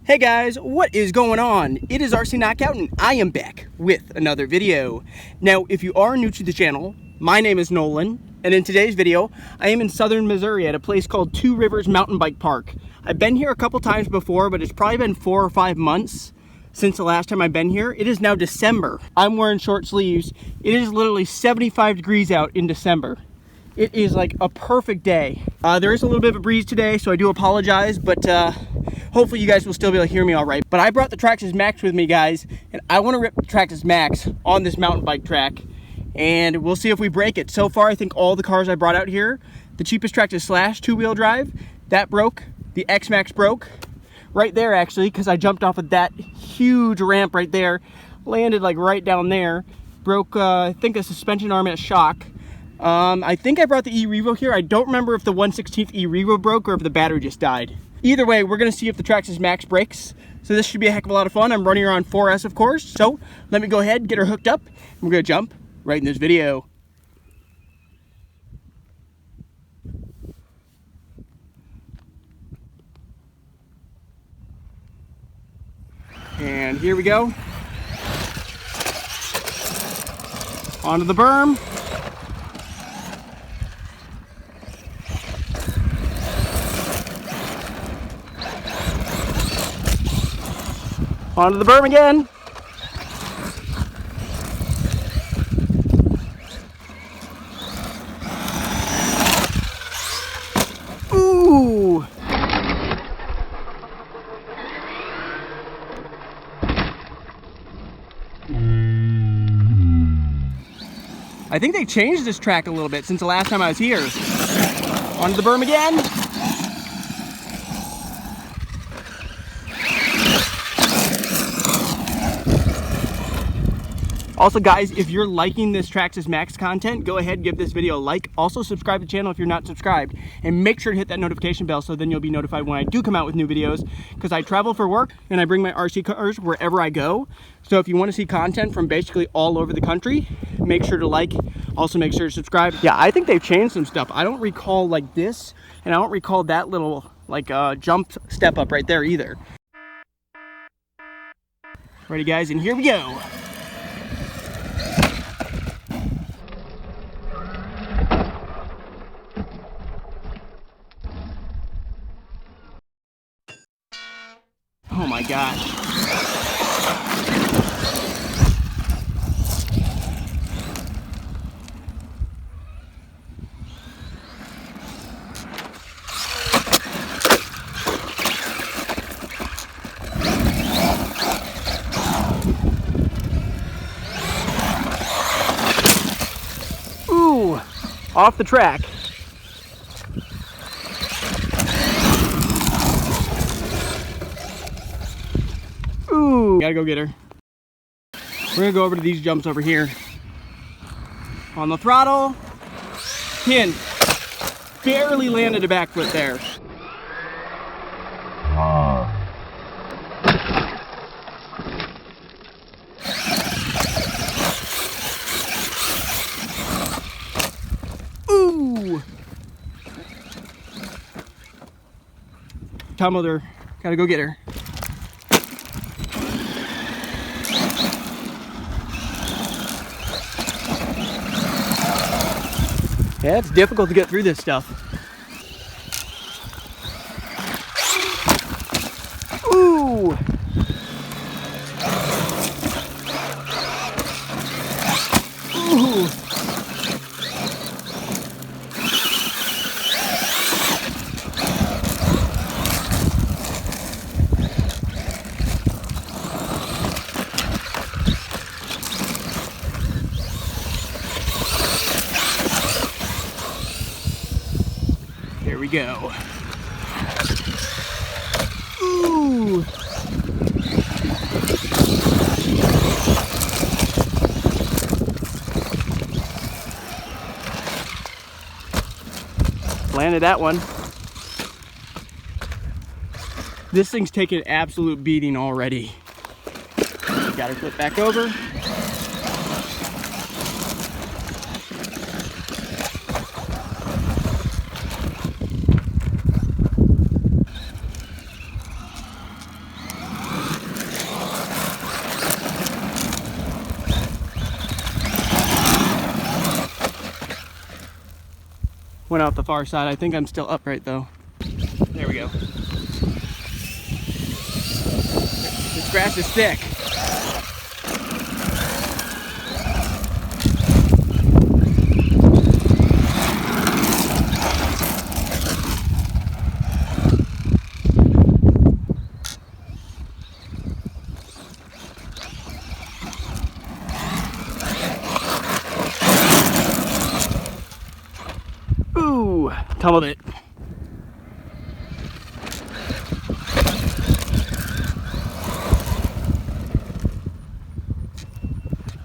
Hey guys, what is going on? It is RC Knockout and I am back with another video. Now, if you are new to the channel, my name is Nolan, and in today's video, I am in southern Missouri at a place called Two Rivers Mountain Bike Park. I've been here a couple times before, but it's probably been 4 or 5 months since the last time I've been here. It is now December. I'm wearing short sleeves. It is literally 75 degrees out in December. It is like a perfect day. There is a little bit of a breeze today, so I do apologize, but hopefully you guys will still be able to hear me all right. But I brought the Traxxas Maxx with me, guys, and I want to rip the Traxxas Maxx on this mountain bike track, and we'll see if we break it. So far, I think all the cars I brought out here, the cheapest Traxxas Slash two-wheel drive, that broke. The X-Max broke right there, actually, because I jumped off of that huge ramp right there, landed like right down there, broke, I think, a suspension arm and a shock. I think I brought the e-Revo here. I don't remember if the 1/16 e-Revo broke or if the battery just died. Either way, we're going to see if the Traxxas Maxx breaks. So this should be a heck of a lot of fun. I'm running her on 4S, of course. So let me go ahead, get her hooked up, and we're going to jump right in this video. And here we go. Onto the berm. Onto the berm again. Ooh. I think they changed this track a little bit since the last time I was here. Onto the berm again. Also, guys, if you're liking this Traxxas Maxx content, go ahead and give this video a like. Also, subscribe to the channel if you're not subscribed. And make sure to hit that notification bell so then you'll be notified when I do come out with new videos. Because I travel for work and I bring my RC cars wherever I go. So if you want to see content from basically all over the country, make sure to like. Also, make sure to subscribe. Yeah, I think they've changed some stuff. I don't recall like this, and I don't recall that little like jump step up right there either. Ready, guys, and here we go. Oh my gosh. Ooh, off the track. Ooh, gotta go get her. We're gonna go over to these jumps over here. On the throttle, pin. Barely landed a backflip there. Ooh. Tumble her. Gotta go get her. Yeah, it's difficult to get through this stuff. Ooh! Ooh! There we go. Ooh! Landed that one. This thing's taking an absolute beating already. Got her flip back over. Went out the far side. I think I'm still upright though. There we go. This grass is thick. Ooh, tumbled it.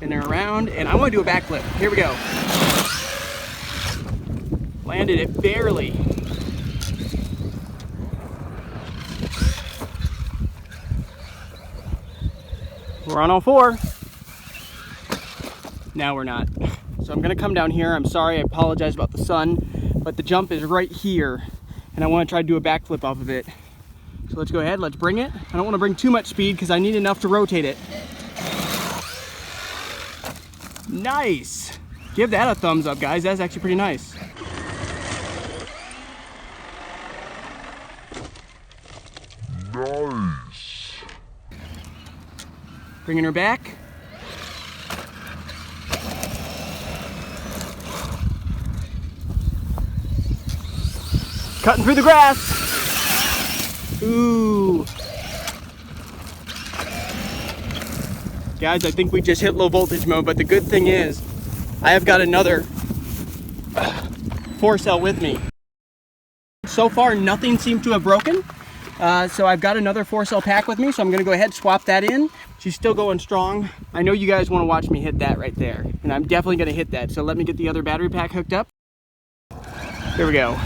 And they're around, and I want to do a backflip. Here we go. Landed it barely. We're on all four. Now we're not. So I'm gonna come down here. I'm sorry, I apologize about the sun, but the jump is right here, and I want to try to do a backflip off of it. So let's go ahead, let's bring it. I don't want to bring too much speed because I need enough to rotate it. Nice. Give that a thumbs up, guys. That's actually pretty nice. Nice. Bringing her back. Cutting through the grass. Ooh. Guys, I think we just hit low voltage mode, but the good thing is I have got another 4-cell with me. So far, nothing seemed to have broken. So I've got another 4-cell pack with me, so I'm gonna go ahead and swap that in. She's still going strong. I know you guys wanna watch me hit that right there, and I'm definitely gonna hit that. So let me get the other battery pack hooked up. Here we go.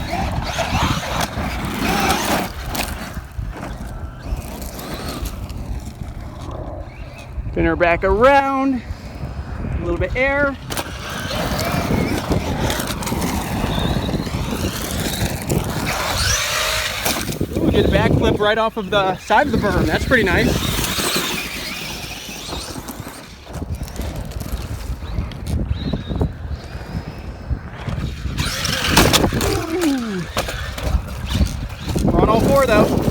Spin her back around, a little bit air. Ooh, did a backflip right off of the side of the berm. That's pretty nice. Ooh. We're on all four though.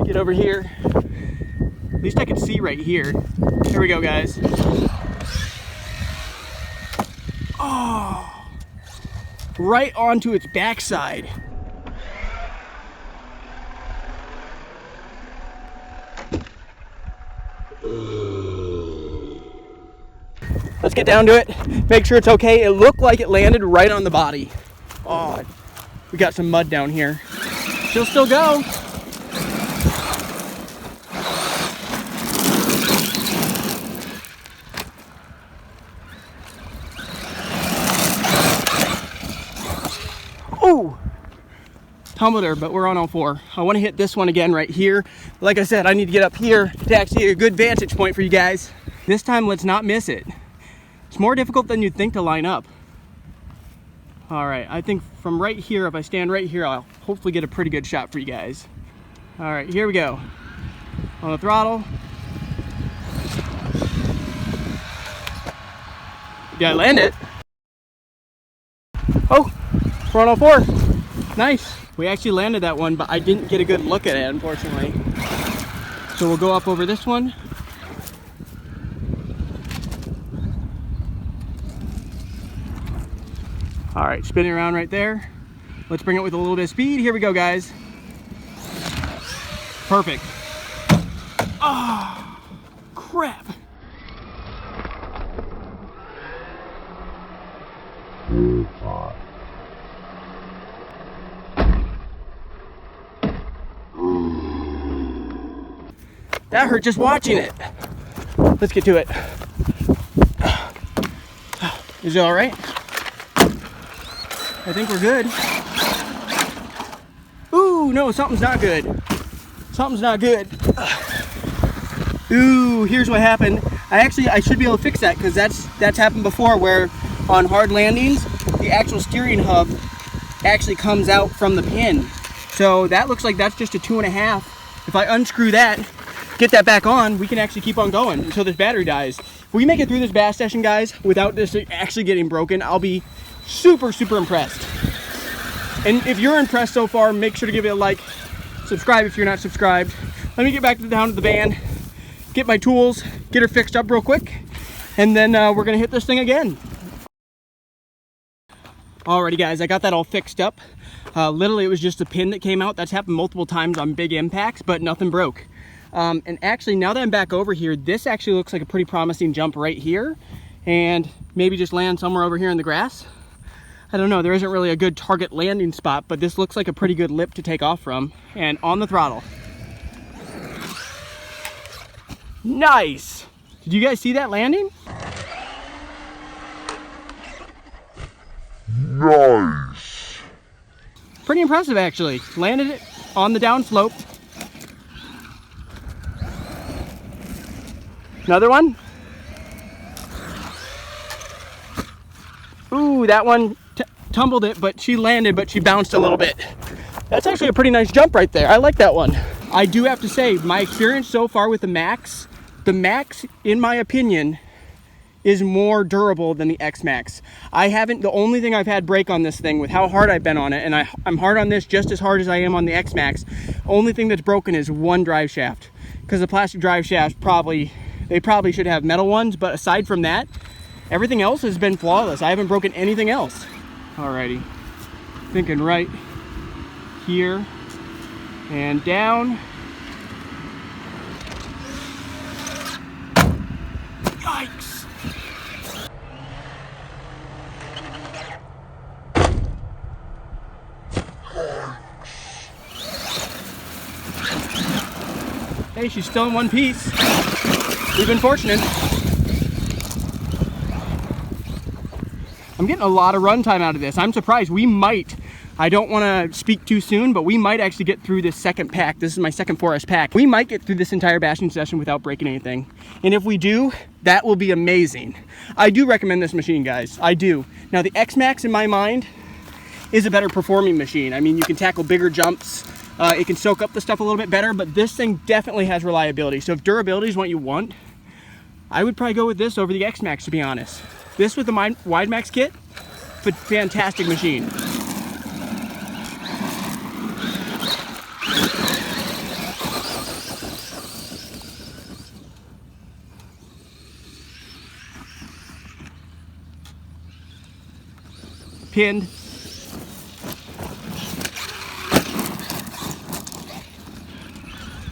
Get over here. At least I can see right here. Here we go, guys. Oh, right onto its backside. Let's get down to it. Make sure it's okay. It looked like it landed right on the body. Oh, we got some mud down here. She'll still go. Oh, tumbled her, but we're on all four. I want to hit this one again right here. Like I said, I need to get up here to actually get a good vantage point for you guys. This time, let's not miss it. It's more difficult than you'd think to line up. All right, I think from right here, if I stand right here, I'll hopefully get a pretty good shot for you guys. All right, here we go. On the throttle. Did I land it? Oh, we're on all four. Nice. We actually landed that one, but I didn't get a good look at it, unfortunately. So we'll go up over this one. All right, spinning around right there. Let's bring it with a little bit of speed. Here we go, guys. Perfect. Oh, crap. That hurt just watching it. Let's get to it. Is it all right? I think we're good. Ooh, no, something's not good. Something's not good. Ooh, here's what happened. I should be able to fix that because that's happened before where on hard landings, the actual steering hub actually comes out from the pin. So that looks like that's just a 2.5. If I unscrew that, get that back on, we can actually keep on going until this battery dies. If we make it through this bass session, guys, without this actually getting broken, I'll be super, super impressed. And if you're impressed so far, make sure to give it a like, subscribe if you're not subscribed. Let me get back down to the van, get my tools, get her fixed up real quick, and then we're gonna hit this thing again. Alrighty guys, I got that all fixed up. Literally it was just a pin that came out. That's happened multiple times on big impacts, but nothing broke. And actually, now that I'm back over here, this actually looks like a pretty promising jump right here, and maybe just land somewhere over here in the grass. I don't know, there isn't really a good target landing spot, but this looks like a pretty good lip to take off from. And on the throttle. Nice! Did you guys see that landing? Nice! Pretty impressive actually. Landed it on the downslope. Another one. Ooh, that one tumbled it, but she landed, but she bounced a little bit. That's actually a pretty nice jump right there. I like that one. I do have to say, my experience so far with the Maxx, in my opinion, is more durable than the X-Maxx. The only thing I've had break on this thing with how hard I've been on it, and I'm hard on this just as hard as I am on the X-Maxx, only thing that's broken is one drive shaft. Because the plastic drive shafts they probably should have metal ones, but aside from that, everything else has been flawless. I haven't broken anything else. Alrighty, thinking right here and down. Yikes! Hey, she's still in one piece. We've been fortunate. I'm getting a lot of run time out of this. I'm surprised. We might, I don't want to speak too soon, but we might actually get through this second pack. This is my second 4S pack. We might get through this entire bashing session without breaking anything. And if we do, that will be amazing. I do recommend this machine, guys. I do. Now, the X-Maxx, in my mind, is a better performing machine. I mean, you can tackle bigger jumps. It can soak up the stuff a little bit better, but this thing definitely has reliability. So if durability is what you want, I would probably go with this over the X-Maxx, to be honest. This with the WideMaxx kit, but fantastic machine. Pinned.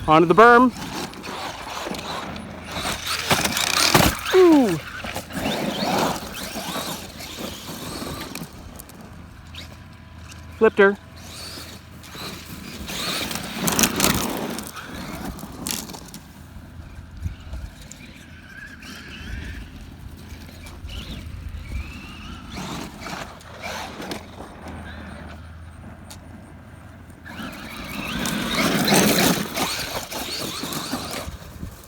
Onto the berm. Ooh. Flipped her.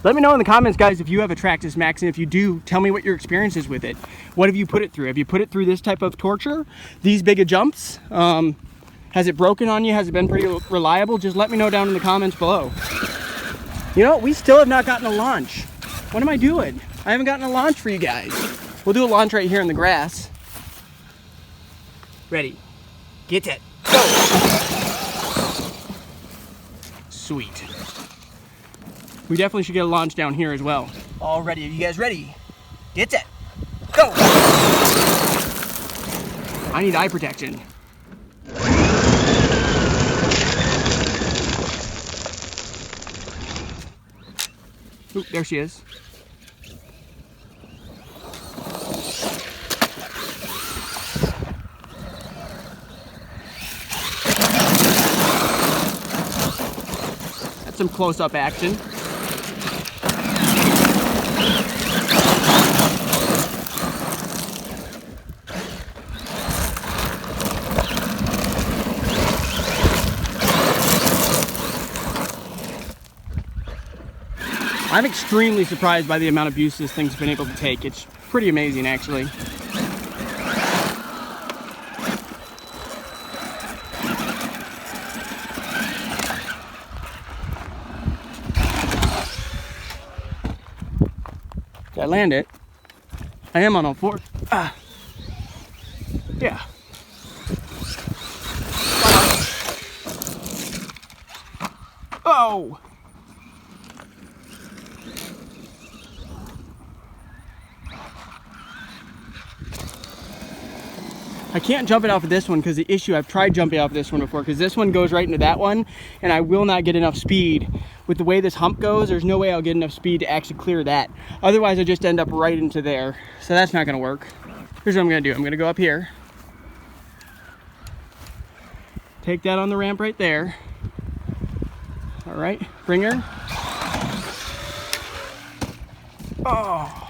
Let me know in the comments, guys, if you have a Traxxas Maxx, and if you do, tell me what your experience is with it. What have you put it through? Have you put it through this type of torture? These big of jumps? Has it broken on you? Has it been pretty reliable? Just let me know down in the comments below. You know, we still have not gotten a launch. What am I doing? I haven't gotten a launch for you guys. We'll do a launch right here in the grass. Ready. Get it. Go. Sweet. We definitely should get a launch down here as well. All ready. Are you guys ready? Get it. Go. I need eye protection. Oop, there she is. That's some close-up action. I'm extremely surprised by the amount of abuse this thing's been able to take. It's pretty amazing, actually. Did I land it? I am on all fours. Ah. Yeah. Oh! I can't jump it off of this one because the issue, I've tried jumping off this one before because this one goes right into that one and I will not get enough speed. With the way this hump goes, there's no way I'll get enough speed to actually clear that. Otherwise, I just end up right into there. So that's not gonna work. Here's what I'm gonna do. I'm gonna go up here. Take that on the ramp right there. All right, bring her. Oh.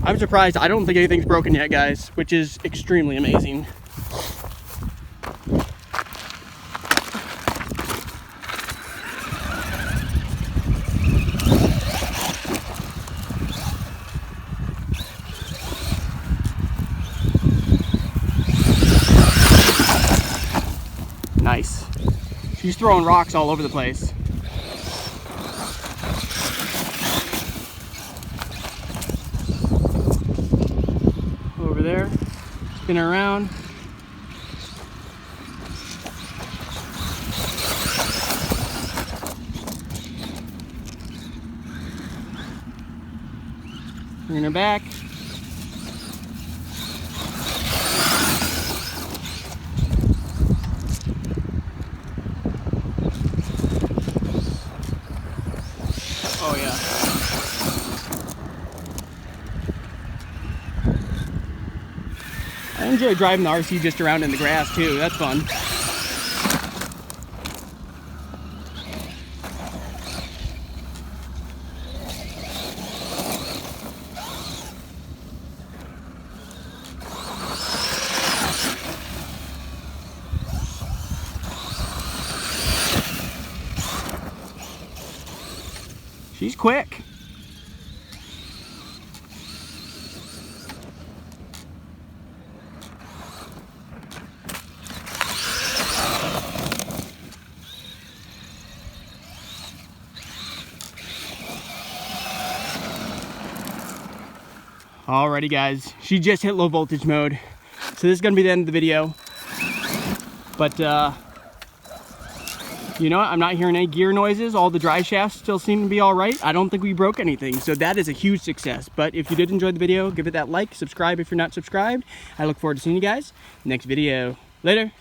I'm surprised. I don't think anything's broken yet, guys, which is extremely amazing. Nice. She's throwing rocks all over the place. Over there, spin her around. Bring her back. Oh yeah. I enjoy driving the RC just around in the grass too. That's fun. She's quick. Alrighty guys, she just hit low voltage mode. So this is gonna be the end of the video. But you know what? I'm not hearing any gear noises. All the drive shafts still seem to be all right. I don't think we broke anything. So that is a huge success. But if you did enjoy the video, give it that like, subscribe if you're not subscribed. I look forward to seeing you guys next video. Later.